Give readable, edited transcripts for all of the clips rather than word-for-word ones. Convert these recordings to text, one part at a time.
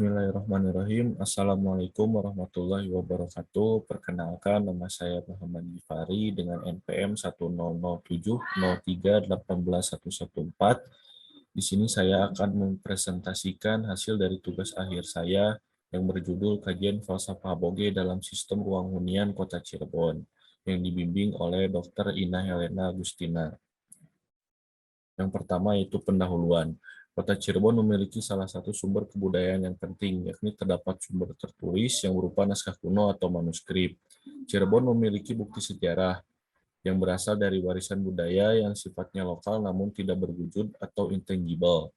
Bismillahirrahmanirrahim. Assalamualaikum warahmatullahi wabarakatuh. Perkenalkan, nama saya Muhammad Gifari dengan NPM 10070313114. Di sini saya akan mempresentasikan hasil dari tugas akhir saya yang berjudul Kajian Falsafah Boge dalam Sistem Ruang Hunian Kota Cirebon, yang dibimbing oleh Dr. Ina Helena Agustina. Yang pertama yaitu pendahuluan. Kota Cirebon memiliki salah satu sumber kebudayaan yang penting, yakni terdapat sumber tertulis yang berupa naskah kuno atau manuskrip. Cirebon memiliki bukti sejarah yang berasal dari warisan budaya yang sifatnya lokal namun tidak berwujud atau intangible.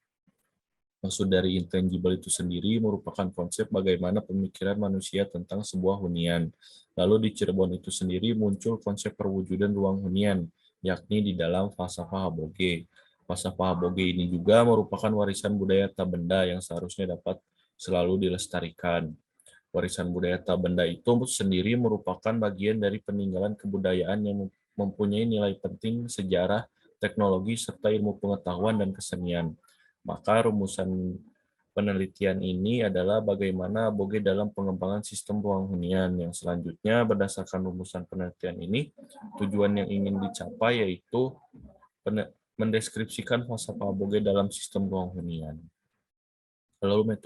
Maksud dari intangible itu sendiri merupakan konsep bagaimana pemikiran manusia tentang sebuah hunian. Lalu di Cirebon itu sendiri muncul konsep perwujudan ruang hunian, yakni di dalam falsafah Aboge. Falsafah Aboge ini juga merupakan warisan budaya tak benda yang seharusnya dapat selalu dilestarikan. Warisan budaya tak benda itu sendiri merupakan bagian dari peninggalan kebudayaan yang mempunyai nilai penting sejarah, teknologi, serta ilmu pengetahuan dan kesenian. Maka rumusan penelitian ini adalah bagaimana Aboge dalam pengembangan sistem ruang hunian. Yang selanjutnya berdasarkan rumusan penelitian ini, tujuan yang ingin dicapai yaitu mendeskripsikan falsafah Aboge dalam sistem ruang hunian. Lalu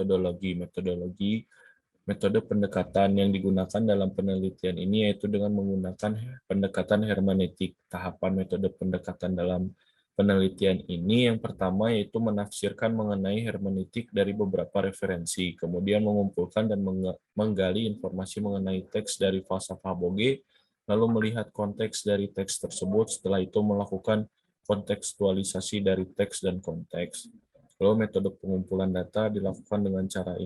metode pendekatan yang digunakan dalam penelitian ini yaitu dengan menggunakan pendekatan hermeneutik. Tahapan metode pendekatan dalam penelitian ini yang pertama yaitu menafsirkan mengenai hermeneutik dari beberapa referensi, kemudian mengumpulkan dan menggali informasi mengenai teks dari falsafah Boge, lalu melihat konteks dari teks tersebut, setelah itu melakukan kontekstualisasi dari teks dan konteks. Lalu metode pengumpulan data dilakukan dengan cara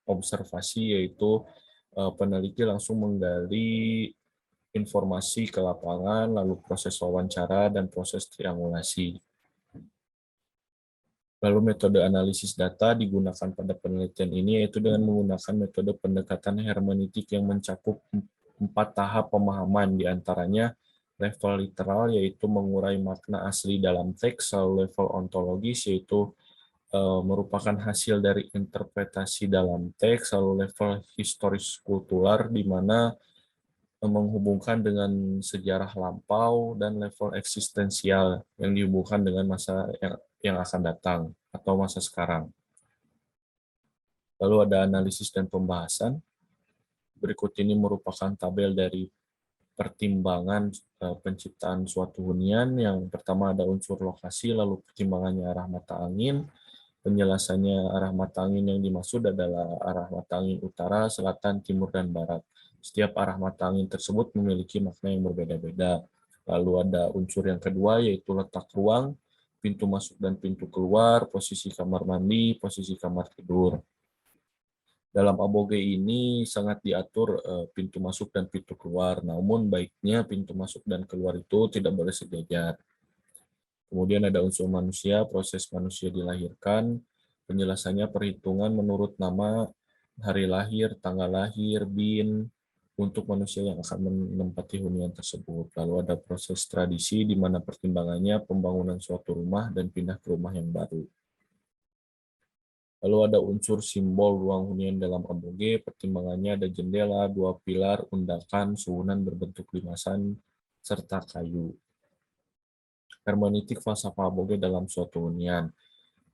observasi, yaitu peneliti langsung menggali informasi ke lapangan, lalu proses wawancara, dan proses triangulasi. Lalu metode analisis data digunakan pada penelitian ini, yaitu dengan menggunakan metode pendekatan hermeneutik yang mencakup 4 tahap pemahaman, diantaranya level literal, yaitu mengurai makna asli dalam teks, lalu level ontologis, yaitu merupakan hasil dari interpretasi dalam teks, lalu level historis kultural, di mana menghubungkan dengan sejarah lampau, dan level eksistensial yang dihubungkan dengan masa yang akan datang atau masa sekarang. Lalu ada analisis dan pembahasan. Berikut ini merupakan tabel dari pertimbangan penciptaan suatu hunian. Yang pertama ada unsur lokasi, lalu pertimbangannya arah mata angin. Penjelasannya arah mata angin yang dimaksud adalah arah mata angin utara, selatan, timur, dan barat. Setiap arah mata angin tersebut memiliki makna yang berbeda-beda. Lalu ada unsur yang kedua yaitu letak ruang, pintu masuk dan pintu keluar, posisi kamar mandi, posisi kamar tidur. Dalam Aboge ini sangat diatur pintu masuk dan pintu keluar, namun baiknya pintu masuk dan keluar itu tidak boleh sejajar. Kemudian ada unsur manusia, proses manusia dilahirkan, penjelasannya perhitungan menurut nama, hari lahir, tanggal lahir, bin, untuk manusia yang akan menempati hunian tersebut. Lalu ada proses tradisi, di mana pertimbangannya pembangunan suatu rumah dan pindah ke rumah yang baru. Lalu ada unsur simbol ruang hunian dalam Aboge, pertimbangannya ada jendela, 2 pilar, undakan, suhunan berbentuk limasan, serta kayu. Hermeneutik falsafah Aboge dalam suatu hunian.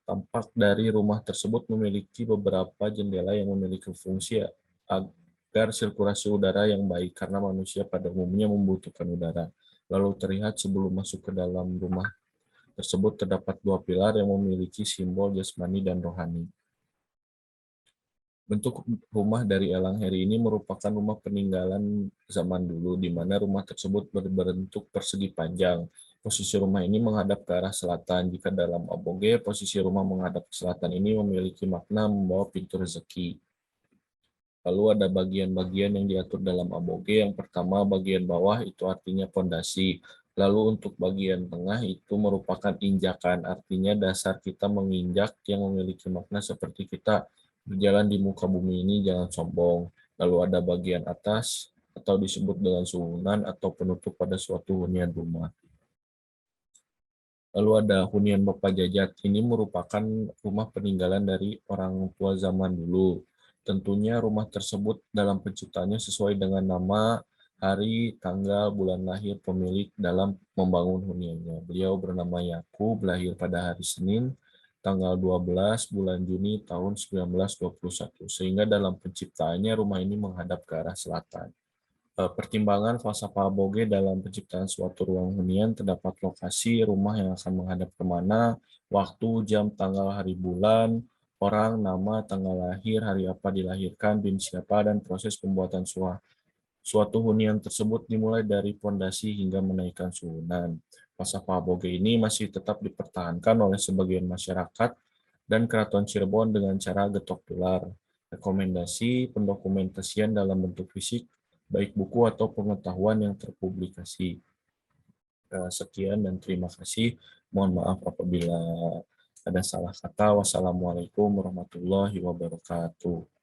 Tampak dari rumah tersebut memiliki beberapa jendela yang memiliki fungsi agar sirkulasi udara yang baik, karena manusia pada umumnya membutuhkan udara. Lalu terlihat sebelum masuk ke dalam rumah tersebut terdapat 2 pilar yang memiliki simbol jasmani dan rohani. Bentuk rumah dari Elang Heri ini merupakan rumah peninggalan zaman dulu, di mana rumah tersebut berbentuk persegi panjang. Posisi rumah ini menghadap ke arah selatan. Jika dalam Aboge, posisi rumah menghadap ke selatan ini memiliki makna membawa pintu rezeki. Lalu ada bagian-bagian yang diatur dalam Aboge. Yang pertama, bagian bawah itu artinya pondasi. Lalu untuk bagian tengah itu merupakan injakan, artinya dasar kita menginjak, yang memiliki makna seperti kita berjalan di muka bumi ini jangan sombong. Lalu ada bagian atas atau disebut dengan suhunan atau penutup pada suatu hunian rumah. Lalu ada hunian Bapak Jajat. Ini merupakan rumah peninggalan dari orang tua zaman dulu. Tentunya rumah tersebut dalam penciptanya sesuai dengan nama, hari, tanggal, bulan lahir pemilik dalam membangun huniannya. Beliau bernama Yakub, lahir pada hari Senin, tanggal 12 bulan Juni tahun 1921. Sehingga dalam penciptaannya rumah ini menghadap ke arah selatan. Pertimbangan falsafah Boge dalam penciptaan suatu ruang hunian terdapat lokasi rumah yang akan menghadap kemana, waktu, jam, tanggal, hari, bulan, orang, nama, tanggal lahir, hari apa dilahirkan, bin siapa, dan proses pembuatan suatu hunian tersebut dimulai dari pondasi hingga menaikkan susunan. Falsafah Boge ini masih tetap dipertahankan oleh sebagian masyarakat dan Keraton Cirebon dengan cara getok gelar, rekomendasi, pendokumentasian dalam bentuk fisik, baik buku atau pengetahuan yang terpublikasi. Sekian dan terima kasih. Mohon maaf apabila ada salah kata. Wassalamualaikum warahmatullahi wabarakatuh.